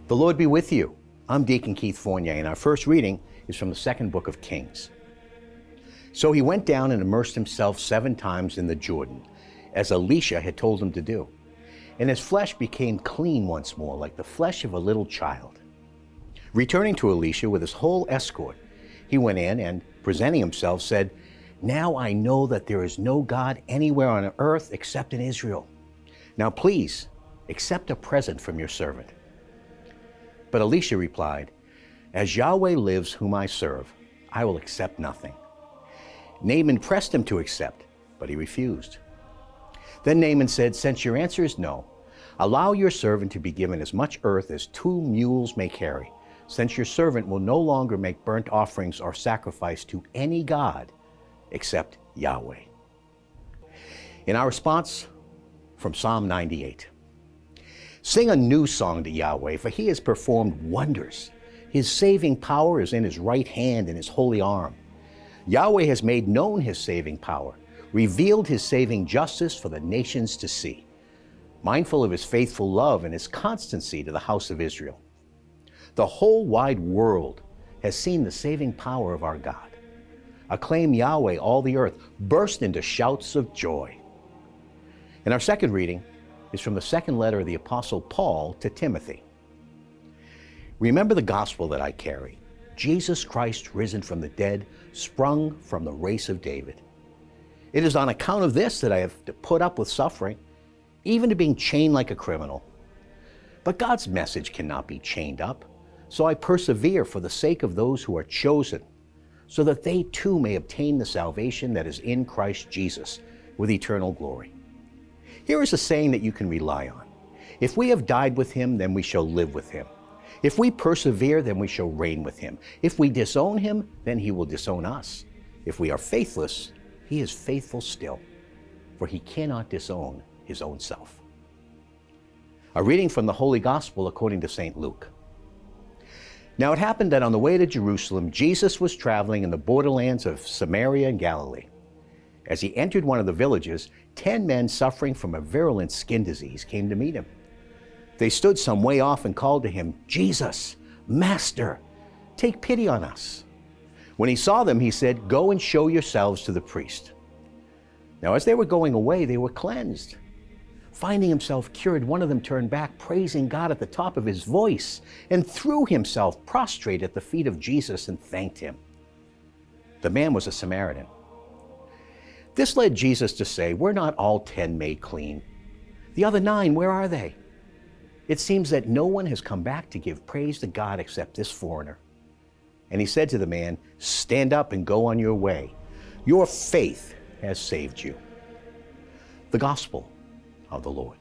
The Lord be with you. I'm Deacon Keith Fournier, and our first reading is from the second book of Kings. So he went down and immersed himself 7 times in the Jordan, as Elisha had told him to do. And his flesh became clean once more, like the flesh of a little child. Returning to Elisha with his whole escort, he went in and, presenting himself, said, "Now I know that there is no God anywhere on earth except in Israel. Now please, accept a present from your servant." But Elisha replied, "As Yahweh lives whom I serve, I will accept nothing." Naaman pressed him to accept, but he refused. Then Naaman said, "Since your answer is no, allow your servant to be given as much earth as 2 mules may carry, since your servant will no longer make burnt offerings or sacrifice to any god except Yahweh." In our response, from Psalm 98. Sing a new song to Yahweh, for he has performed wonders. His saving power is in his right hand and his holy arm. Yahweh has made known his saving power, revealed his saving justice for the nations to see, mindful of his faithful love and his constancy to the house of Israel. The whole wide world has seen the saving power of our God. Acclaim Yahweh, all the earth, burst into shouts of joy. And our second reading is from the second letter of the Apostle Paul to Timothy. Remember the gospel that I carry, Jesus Christ risen from the dead, sprung from the race of David. It is on account of this that I have to put up with suffering, even to being chained like a criminal. But God's message cannot be chained up, so I persevere for the sake of those who are chosen, so that they too may obtain the salvation that is in Christ Jesus with eternal glory. Here is a saying that you can rely on. If we have died with him, then we shall live with him. If we persevere, then we shall reign with him. If we disown him, then he will disown us. If we are faithless, he is faithful still, for he cannot disown his own self. A reading from the Holy Gospel according to St. Luke. Now it happened that on the way to Jerusalem, Jesus was traveling in the borderlands of Samaria and Galilee. As he entered one of the villages, 10 men suffering from a virulent skin disease came to meet him. They stood some way off and called to him, "Jesus, Master, take pity on us." When he saw them, he said, "Go and show yourselves to the priest." Now as they were going away, they were cleansed. Finding himself cured, one of them turned back, praising God at the top of his voice, and threw himself prostrate at the feet of Jesus and thanked him. The man was a Samaritan. This led Jesus to say, "Were not all 10 made clean? The other 9, where are they? It seems that no one has come back to give praise to God except this foreigner." And he said to the man, "Stand up and go on your way. Your faith has saved you." The Gospel of the Lord.